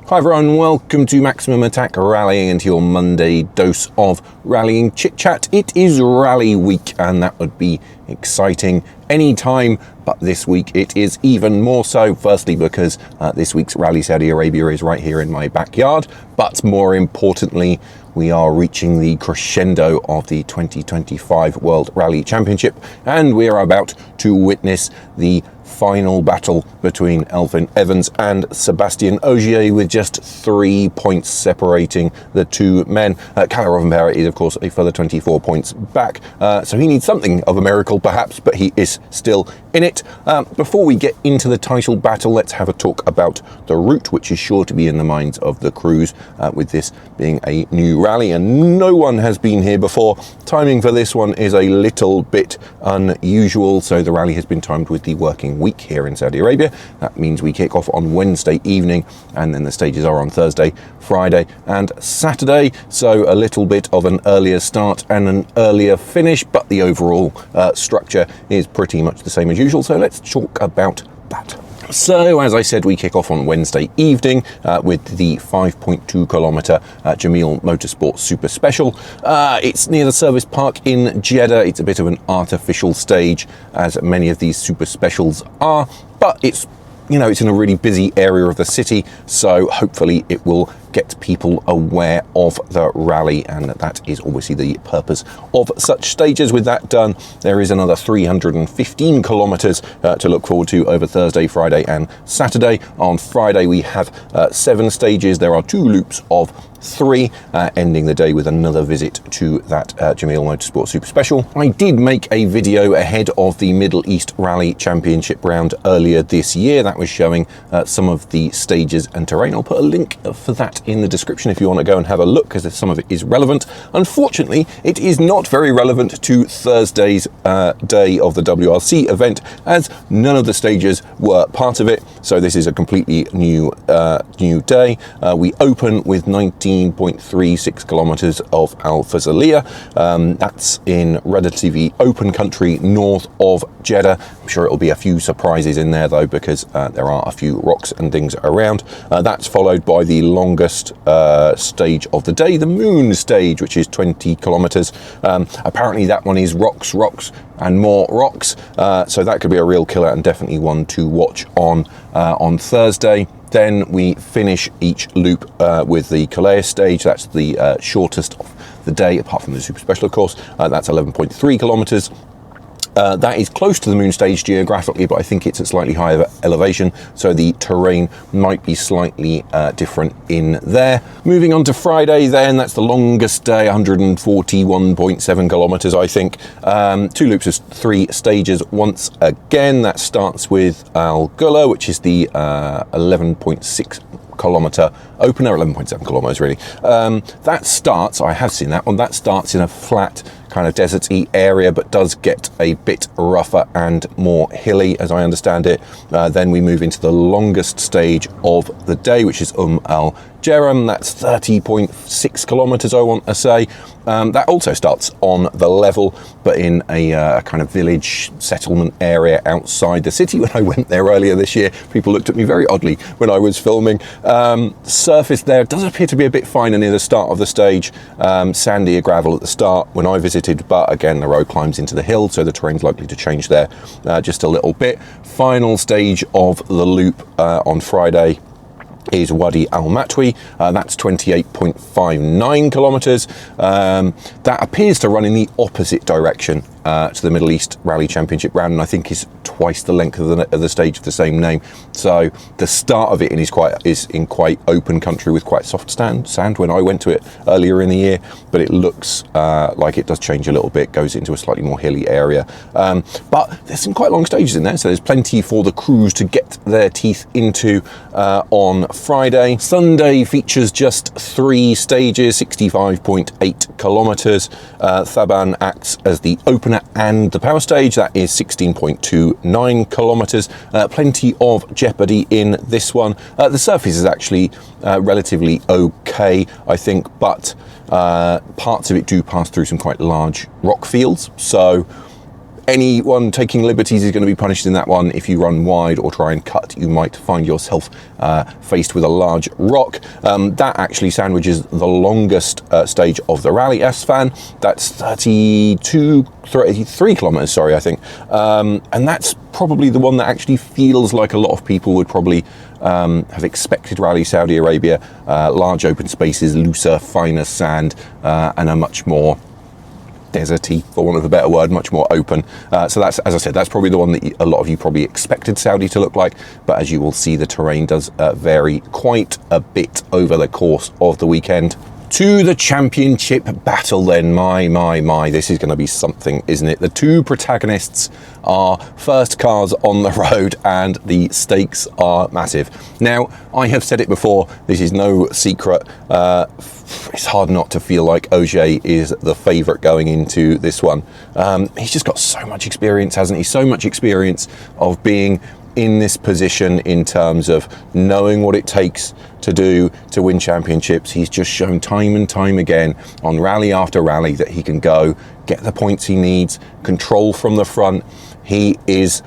Hi everyone, welcome to Maximum Attack Rallying and your Monday dose of rallying chit chat. It is rally week and that would be exciting any time, but this week it is even more so. Firstly because this week's Rally Saudi Arabia is right here in my backyard, but more importantly we are reaching the crescendo of the 2025 World Rally Championship and we are about to witness the final battle between Elfyn Evans and Seb Ogier, with just 3 points separating the two men. Kalle Rovanperä is of course a further 24 points back, so he needs something of a miracle perhaps, but he is still in it. Before we get into the title battle, let's have a talk about the route, which is sure to be in the minds of the crews, with this being a new rally and no one has been here before. Timing for this one is a little bit unusual, so the rally has been timed with the working week here in Saudi Arabia. That means we kick off on Wednesday evening and then the stages are on Thursday, Friday and Saturday, so a little bit of an earlier start and an earlier finish, but the overall structure is pretty much the same as usual, so let's talk about that. So, as I said, we kick off on Wednesday evening with the 5.2 kilometre Jameel Motorsport Super Special. It's near the service park in Jeddah. It's a bit of an artificial stage, as many of these Super Specials are, but it's, you know, it's in a really busy area of the city, so hopefully it will get people aware of the rally, and that is obviously the purpose of such stages. With that done, there is another 315 kilometres to look forward to over Thursday, Friday and Saturday. On Friday we have 7 stages. There are 2 loops of 3, ending the day with another visit to that Jameel Motorsport Super Special. I did make a video ahead of the Middle East Rally Championship round earlier this year that was showing some of the stages and terrain. I'll put a link for that in the description if you want to go and have a look, because some of it is relevant. Unfortunately, it is not very relevant to Thursday's day of the WRC event, as none of the stages were part of it, so this is a completely new day. We open with 19.36 kilometers of Al Fazaliyah. That's in relatively open country north of Jeddah. I'm sure it'll be a few surprises in there though, because there are a few rocks and things around. That's followed by the longest stage of the day, the moon stage, which is 20 kilometers. Apparently that one is rocks and more rocks, so that could be a real killer and definitely one to watch on Thursday. Then we finish each loop with the Calais stage. That's the shortest of the day, apart from the Super Special, of course. That's 11.3 kilometers. That is close to the moon stage geographically, but I think it's at slightly higher elevation, so the terrain might be slightly different in there. Moving on to Friday then, that's the longest day, 141.7 kilometers, I think. 2 loops of 3 stages once again. That starts with Al Gula, which is the 11.6 kilometer opener, 11.7 kilometers really. That starts, I have seen that one, that starts in a flat kind of deserty area, but does get a bit rougher and more hilly, as I understand it. Then we move into the longest stage of the day, which is Al Jeram. That's 30.6 kilometers, I want to say. That also starts on the level, but in a kind of village settlement area outside the city. When I went there earlier this year, people looked at me very oddly when I was filming. Surface there does appear to be a bit finer near the start of the stage. Sandier gravel at the start when I visited, but again the road climbs into the hill, so the terrain's likely to change there just a little bit. Final stage of the loop on Friday is Wadi Al Matwi. That's 28.59 kilometers. That appears to run in the opposite direction to the Middle East Rally Championship round, and I think is twice the length of the stage of the same name. So the start of it is in quite open country with quite soft sand when I went to it earlier in the year, but it looks like it does change a little bit, goes into a slightly more hilly area. But there's some quite long stages in there, so there's plenty for the crews to get their teeth into on Friday. Sunday features just 3 stages, 65.8 kilometers. Thaban acts as the opener and the power stage. That is 16.29 kilometers. Plenty of jeopardy in this one. The surface is actually relatively okay, I think, but parts of it do pass through some quite large rock fields, so Anyone taking liberties is going to be punished in that one. If you run wide or try and cut, you might find yourself faced with a large rock. That actually sandwiches the longest stage of the rally, Esfahn. That's 33 kilometers, sorry, I think. And that's probably the one that actually feels like a lot of people would probably have expected Rally Saudi Arabia. Large open spaces, looser, finer sand, and a much more deserty, for want of a better word, much more open. So that's, as I said, that's probably the one that a lot of you probably expected Saudi to look like. But as you will see, the terrain does vary quite a bit over the course of the weekend. To the championship battle then, my, this is going to be something, isn't it? The two protagonists are first cars on the road and the stakes are massive. Now, I have said it before, this is no secret. It's hard not to feel like Ogier is the favourite going into this one. He's just got so much experience, hasn't he? So much experience of being in this position in terms of knowing what it takes to do to win championships. He's just shown time and time again on rally after rally that he can go get the points he needs, control from the front. He is,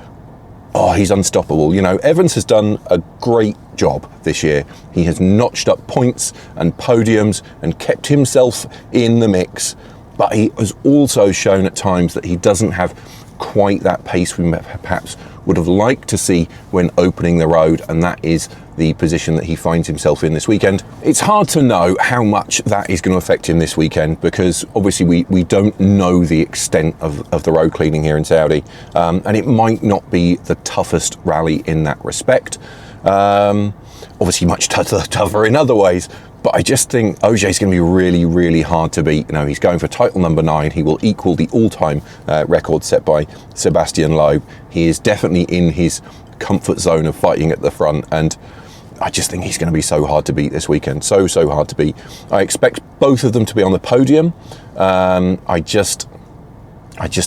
he's unstoppable. You know, Evans has done a great job this year. He has notched up points and podiums and kept himself in the mix, but he has also shown at times that he doesn't have quite that pace we perhaps would have liked to see when opening the road, and that is the position that he finds himself in this weekend. It's hard to know how much that is going to affect him this weekend, because obviously we don't know the extent of the road cleaning here in Saudi, and it might not be the toughest rally in that respect. Obviously much tougher in other ways, but I just think Ogier is going to be really, really hard to beat. You know, he's going for title number 9. He will equal the all-time record set by Sebastian Loeb. He is definitely in his comfort zone of fighting at the front, and I just think he's going to be so hard to beat this weekend. So hard to beat. I expect both of them to be on the podium. I just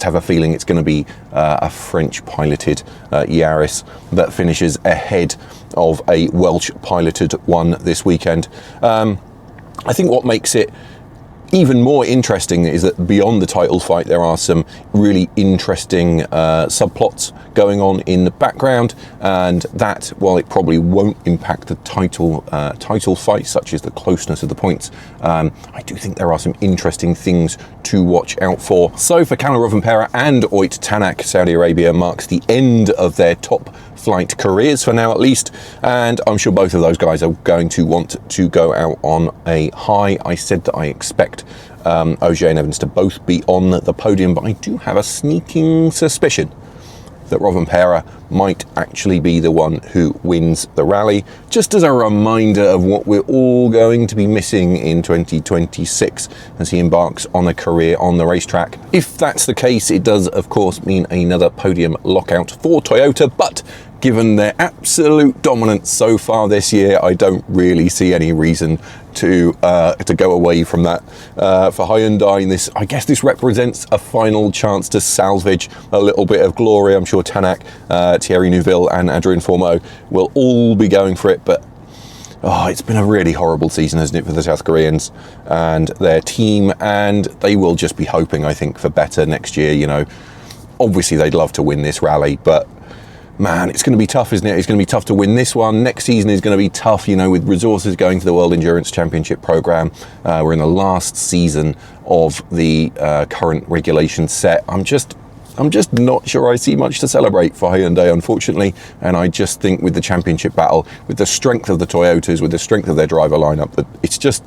have a feeling it's going to be a French-piloted Yaris that finishes ahead of a Welsh-piloted one this weekend. I think what makes it even more interesting is that beyond the title fight, there are some really interesting subplots going on in the background, and that, while it probably won't impact the title fight, such as the closeness of the points, I do think there are some interesting things to watch out for. So for Kamal Rovanpera and Oyt Tanak, Saudi Arabia marks the end of their top flight careers for now at least, and I'm sure both of those guys are going to want to go out on a high. I said that I expect Ogier and Evans to both be on the podium, but I do have a sneaking suspicion that Rovanpera might actually be the one who wins the rally, just as a reminder of what we're all going to be missing in 2026 as he embarks on a career on the racetrack. If that's the case, it does of course mean another podium lockout for Toyota, but given their absolute dominance so far this year, I don't really see any reason to go away from that. For Hyundai, I guess this represents a final chance to salvage a little bit of glory. I'm sure Tanak, Thierry Neuville and Adrien Fourmeau will all be going for it, but it's been a really horrible season, hasn't it, for the South Koreans and their team, and they will just be hoping, I think, for better next year. You know, obviously they'd love to win this rally, but man, it's going to be tough, isn't it? It's going to be tough to win this one. Next season is going to be tough, you know, with resources going to the World Endurance Championship program. We're in the last season of the current regulation set. I'm just not sure I see much to celebrate for Hyundai, unfortunately. And I just think with the championship battle, with the strength of the Toyotas, with the strength of their driver lineup, that it's just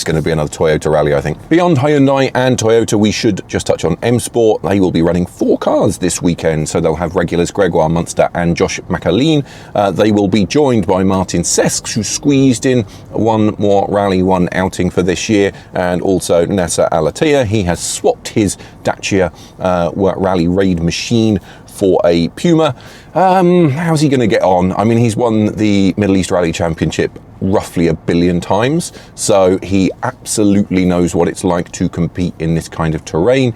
going to be another Toyota rally, I think. Beyond Hyundai and Toyota, we should just touch on M Sport. They will be running 4 cars this weekend, so they'll have regulars Gregoire Munster and Josh McAleen. They will be joined by Martin Sesks, who squeezed in one more Rally 1 outing for this year, and also Nasser Al-Attiyah. He has swapped his Dacia Rally Raid machine for a Puma. How's he going to get on? I mean, he's won the Middle East Rally Championship roughly 1 billion times, so he absolutely knows what it's like to compete in this kind of terrain.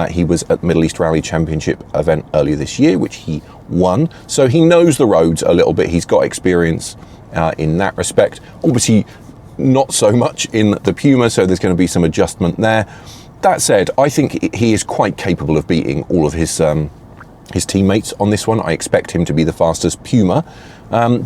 He was at the Middle East Rally Championship event earlier this year, which he won, so he knows the roads a little bit. He's got experience in that respect. Obviously not so much in the Puma, so there's going to be some adjustment there. that said, I think he is quite capable of beating all of his teammates on this one. I expect him to be the fastest Puma.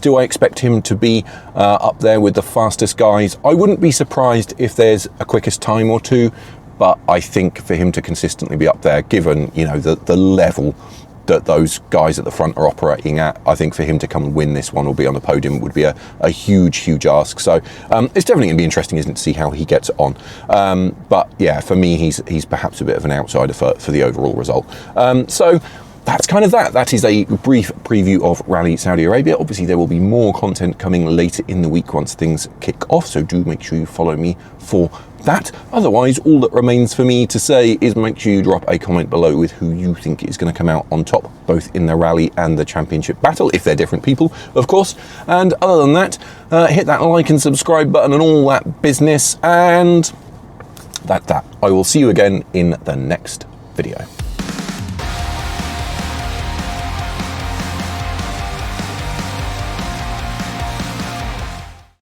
Do I expect him to be up there with the fastest guys? I wouldn't be surprised if there's a quickest time or two, but I think for him to consistently be up there, given, you know, the level that those guys at the front are operating at, I think for him to come and win this one or be on the podium would be a huge ask. So it's definitely going to be interesting, isn't it, to see how he gets on. But yeah, for me, he's perhaps a bit of an outsider for the overall result. So that's kind of that. That is a brief preview of Rally Saudi Arabia. Obviously, there will be more content coming later in the week once things kick off, so do make sure you follow me for that. Otherwise, all that remains for me to say is make sure you drop a comment below with who you think is going to come out on top, both in the rally and the championship battle, if they're different people, of course. And other than that, hit that like and subscribe button and all that business, and that. I will see you again in the next video.